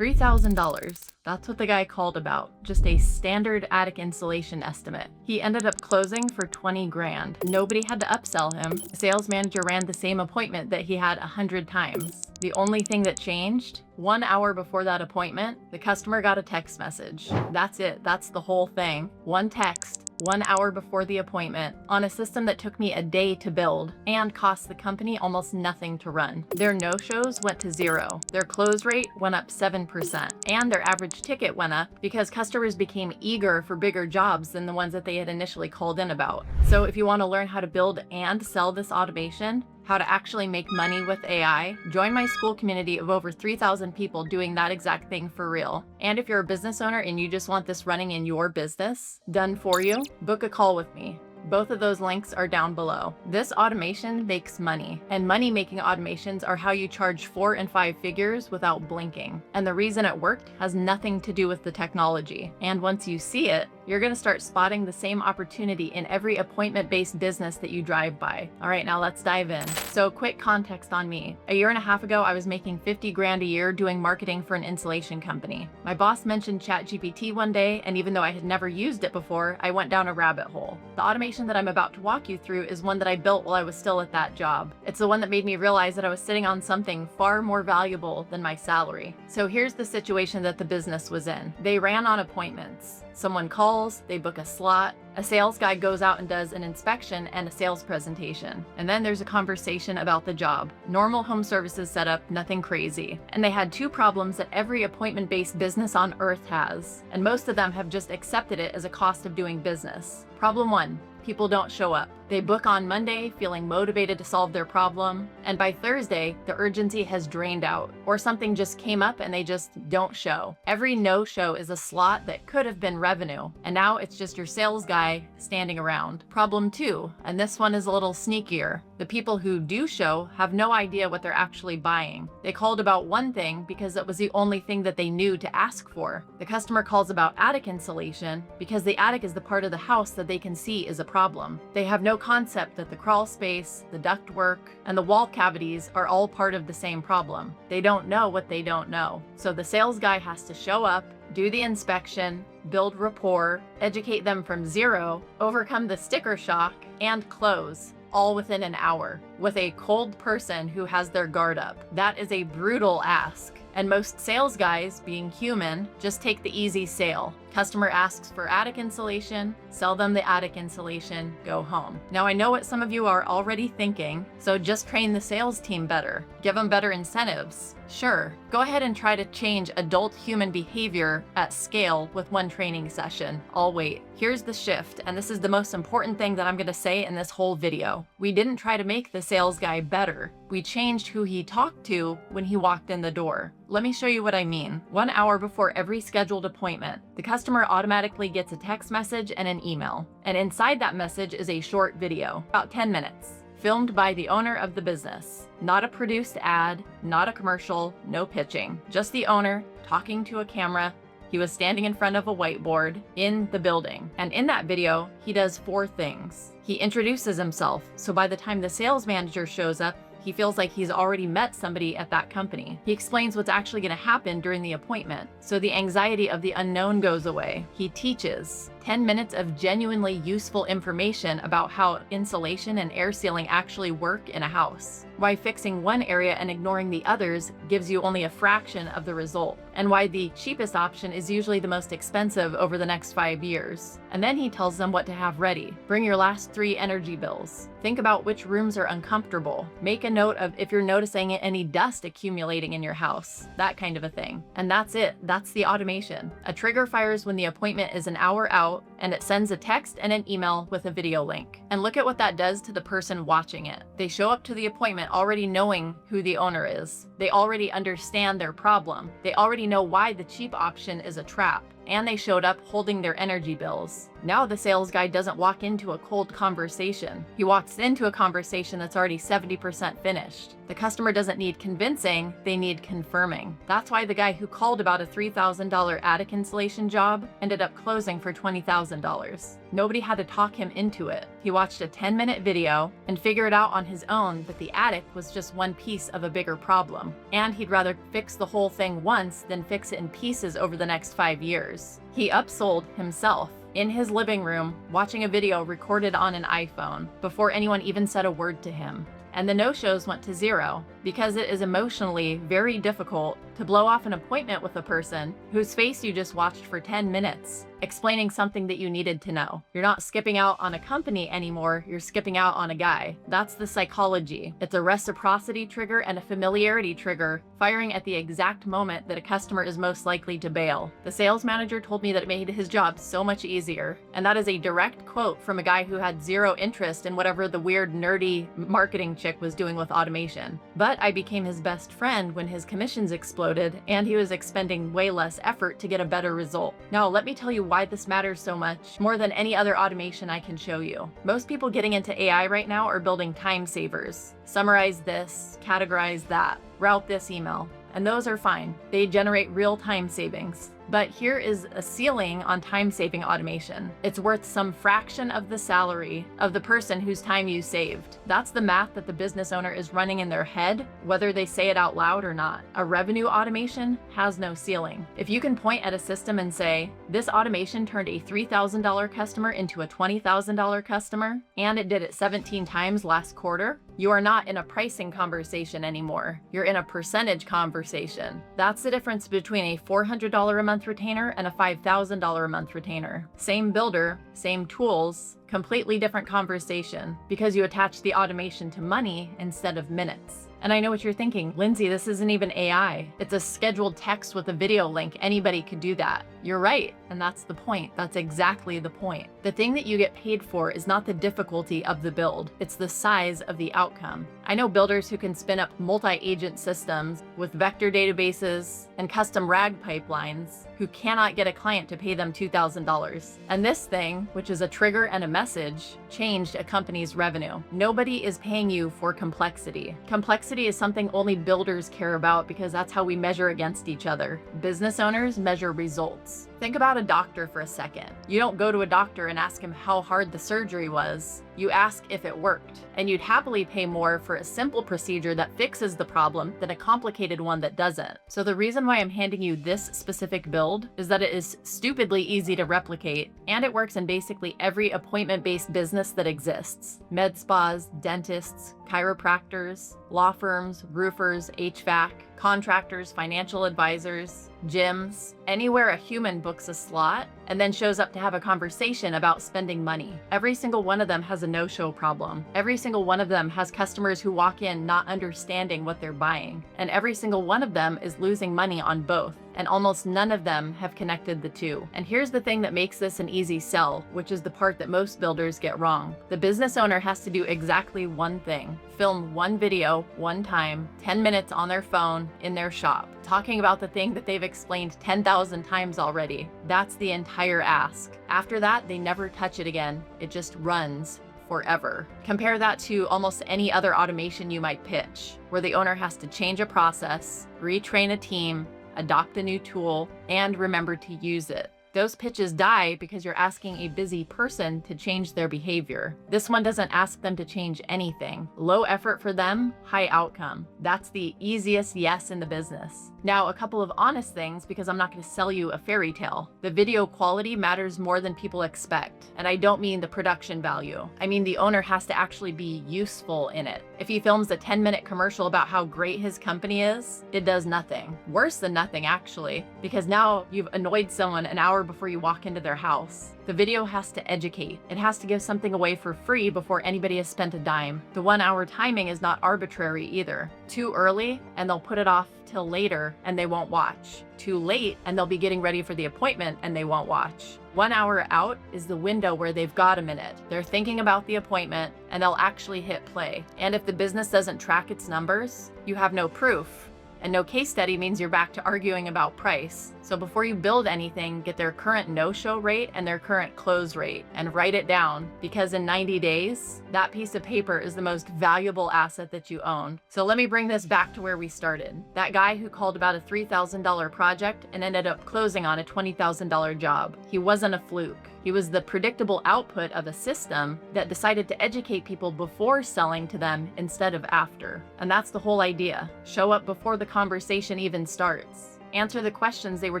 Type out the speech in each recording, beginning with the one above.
$3,000. That's what the guy called about. Just a standard attic insulation estimate. He ended up closing for 20 grand. Nobody had to upsell him. The sales manager ran the same appointment that he had 100 times. The only thing that changed, 1 hour before that appointment, the customer got a text message. That's it. That's the whole thing. One text. 1 hour before the appointment on a system that took me a day to build and cost the company almost nothing to run. Their no-shows went to 0. Their close rate went up 7%, and their average ticket went up because customers became eager for bigger jobs than the ones that they had initially called in about. So if you want to learn how to build and sell this automation, how to actually make money with AI, join my school community of over 3,000 people doing that exact thing for real. And if you're a business owner and you just want this running in your business, done for you, book a call with me. Both of those links are down below. This automation makes money, and money-making automations are how you charge 4 and 5 figures without blinking. And the reason it worked has nothing to do with the technology. And once you see it, you're gonna start spotting the same opportunity in every appointment-based business that you drive by. All right, now let's dive in. So quick context on me. A year and a half ago, I was making 50 grand a year doing marketing for an insulation company. My boss mentioned ChatGPT one day, and even though I had never used it before, I went down a rabbit hole. The automation that I'm about to walk you through is one that I built while I was still at that job. It's the one that made me realize that I was sitting on something far more valuable than my salary. So here's the situation that the business was in. They ran on appointments. Someone calls, they book a slot, a sales guy goes out and does an inspection and a sales presentation. And then there's a conversation about the job. Normal home services setup, nothing crazy. And they had 2 problems that every appointment-based business on earth has. And most of them have just accepted it as a cost of doing business. Problem 1. People don't show up. They book on Monday feeling motivated to solve their problem, and by Thursday, the urgency has drained out, or something just came up and they just don't show. Every no-show is a slot that could have been revenue, and now it's just your sales guy standing around. Problem 2, and this one is a little sneakier. The people who do show have no idea what they're actually buying. They called about one thing because it was the only thing that they knew to ask for. The customer calls about attic insulation because the attic is the part of the house that they can see is a problem. They have no concept that the crawl space, the ductwork, and the wall cavities are all part of the same problem. They don't know what they don't know. So the sales guy has to show up, do the inspection, build rapport, educate them from 0, overcome the sticker shock, and close, all within an hour, with a cold person who has their guard up. That is a brutal ask. And most sales guys, being human, just take the easy sale. Customer asks for attic insulation, sell them the attic insulation, go home. Now I know what some of you are already thinking, so just train the sales team better. Give them better incentives. Sure, go ahead and try to change adult human behavior at scale with one training session. I'll wait. Here's the shift, and this is the most important thing that I'm gonna say in this whole video. We didn't try to make the sales guy better. We changed who he talked to when he walked in the door. Let me show you what I mean. 1 hour before every scheduled appointment, the customer automatically gets a text message and an email. And inside that message is a short video, about 10 minutes, filmed by the owner of the business. Not a produced ad, not a commercial, no pitching. Just the owner talking to a camera. He was standing in front of a whiteboard in the building. And in that video, he does 4 things. He introduces himself, so by the time the sales manager shows up, he feels like he's already met somebody at that company. He explains what's actually going to happen during the appointment, so the anxiety of the unknown goes away. He teaches 10 minutes of genuinely useful information about how insulation and air sealing actually work in a house, why fixing one area and ignoring the others gives you only a fraction of the result, and why the cheapest option is usually the most expensive over the next 5 years. And then he tells them what to have ready. Bring your last 3 energy bills. Think about which rooms are uncomfortable. Make a note of if you're noticing any dust accumulating in your house, that kind of a thing. And that's it. That's the automation. A trigger fires when the appointment is an hour out, and it sends a text and an email with a video link. And look at what that does to the person watching it. They show up to the appointment already knowing who the owner is. They already understand their problem. They already know why the cheap option is a trap. and they showed up holding their energy bills. Now the sales guy doesn't walk into a cold conversation. He walks into a conversation that's already 70% finished. The customer doesn't need convincing, they need confirming. That's why the guy who called about a $3,000 attic insulation job ended up closing for $20,000. Nobody had to talk him into it. He watched a 10-minute video and figured out on his own that the attic was just one piece of a bigger problem. And he'd rather fix the whole thing once than fix it in pieces over the next 5 years. He upsold himself in his living room, watching a video recorded on an iPhone before anyone even said a word to him. And the no-shows went to 0 because it is emotionally very difficult to blow off an appointment with a person whose face you just watched for 10 minutes, explaining something that you needed to know. You're not skipping out on a company anymore, you're skipping out on a guy. That's the psychology. It's a reciprocity trigger and a familiarity trigger firing at the exact moment that a customer is most likely to bail. The sales manager told me that it made his job so much easier, and that is a direct quote from a guy who had 0 interest in whatever the weird nerdy marketing chick was doing with automation. But I became his best friend when his commissions exploded and he was expending way less effort to get a better result. Now, let me tell you why this matters so much, more than any other automation I can show you. Most people getting into AI right now are building time savers. Summarize this, categorize that, route this email, and those are fine. They generate real time savings. But here is a ceiling on time-saving automation. It's worth some fraction of the salary of the person whose time you saved. That's the math that the business owner is running in their head, whether they say it out loud or not. A revenue automation has no ceiling. If you can point at a system and say, this automation turned a $3,000 customer into a $20,000 customer, and it did it 17 times last quarter, you are not in a pricing conversation anymore. You're in a percentage conversation. That's the difference between a $400 a month retainer and a $5,000 a month retainer. Same builder, same tools, completely different conversation because you attach the automation to money instead of minutes. And I know what you're thinking, Lindsay, this isn't even AI. It's a scheduled text with a video link. Anybody could do that. You're right. And that's the point. That's exactly the point. The thing that you get paid for is not the difficulty of the build. It's the size of the outcome. I know builders who can spin up multi-agent systems with vector databases and custom RAG pipelines who cannot get a client to pay them $2,000. And this thing, which is a trigger and a message, changed a company's revenue. Nobody is paying you for complexity. Complexity is something only builders care about because that's how we measure against each other. Business owners measure results. Think about a doctor for a second. You don't go to a doctor and ask him how hard the surgery was. You ask if it worked. And you'd happily pay more for a simple procedure that fixes the problem than a complicated one that doesn't. So the reason why I'm handing you this specific build is that it is stupidly easy to replicate, and it works in basically every appointment-based business that exists. Med spas, dentists, chiropractors, law firms, roofers, HVAC, contractors, financial advisors, gyms, anywhere a human books a slot and then shows up to have a conversation about spending money. Every single one of them has a no-show problem. Every single one of them has customers who walk in not understanding what they're buying. And every single one of them is losing money on both. And almost none of them have connected the two. And here's the thing that makes this an easy sell, which is the part that most builders get wrong. The business owner has to do exactly one thing. Film one video, one time, 10 minutes on their phone, in their shop, talking about the thing that they've explained 10,000 times already. That's the entire ask. After that, they never touch it again. It just runs forever. Compare that to almost any other automation you might pitch, where the owner has to change a process, retrain a team, adopt a new tool, and remember to use it. Those pitches die because you're asking a busy person to change their behavior. This one doesn't ask them to change anything. Low effort for them, high outcome. That's the easiest yes in the business. Now, a couple of honest things, because I'm not going to sell you a fairy tale. The video quality matters more than people expect. And I don't mean the production value. I mean the owner has to actually be useful in it. If he films a 10-minute commercial about how great his company is, it does nothing. Worse than nothing, actually, because now you've annoyed someone an hour before you walk into their house. The video has to educate. It has to give something away for free before anybody has spent a dime. The 1 hour timing is not arbitrary either. Too early, and they'll put it off till later and they won't watch. Too late, and they'll be getting ready for the appointment and they won't watch. 1 hour out is the window where they've got a minute. They're thinking about the appointment and they'll actually hit play. And if the business doesn't track its numbers, you have no proof. And no case study means you're back to arguing about price. So before you build anything, get their current no-show rate and their current close rate and write it down, because in 90 days, that piece of paper is the most valuable asset that you own. So let me bring this back to where we started. That guy who called about a $3,000 project and ended up closing on a $20,000 job. He wasn't a fluke. He was the predictable output of a system that decided to educate people before selling to them instead of after. And that's the whole idea. Show up before the conversation even starts. Answer the questions they were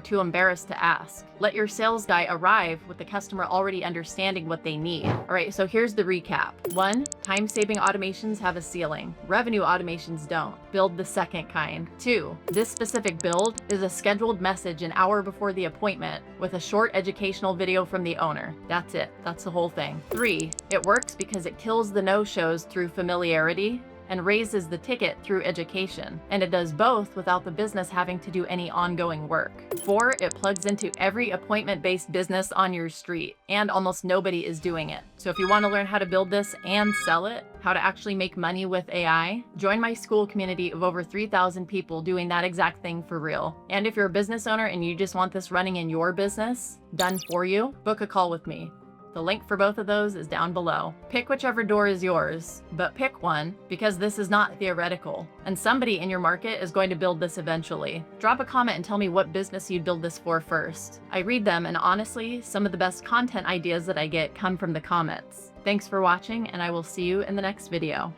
too embarrassed to ask. Let your sales guy arrive with the customer already understanding what they need. All right, so here's the recap. 1, time-saving automations have a ceiling. Revenue automations don't. Build the second kind. 2, this specific build is a scheduled message an hour before the appointment with a short educational video from the owner. That's it. That's the whole thing. 3, it works because it kills the no-shows through familiarity and raises the ticket through education. And it does both without the business having to do any ongoing work. 4, it plugs into every appointment-based business on your street, and almost nobody is doing it. So if you want to learn how to build this and sell it, how to actually make money with AI, join my school community of over 3,000 people doing that exact thing for real. And if you're a business owner and you just want this running in your business, done for you, book a call with me. The link for both of those is down below. Pick whichever door is yours, but pick one, because this is not theoretical, and somebody in your market is going to build this eventually. Drop a comment and tell me what business you'd build this for first. I read them, and honestly, some of the best content ideas that I get come from the comments. Thanks for watching, and I will see you in the next video.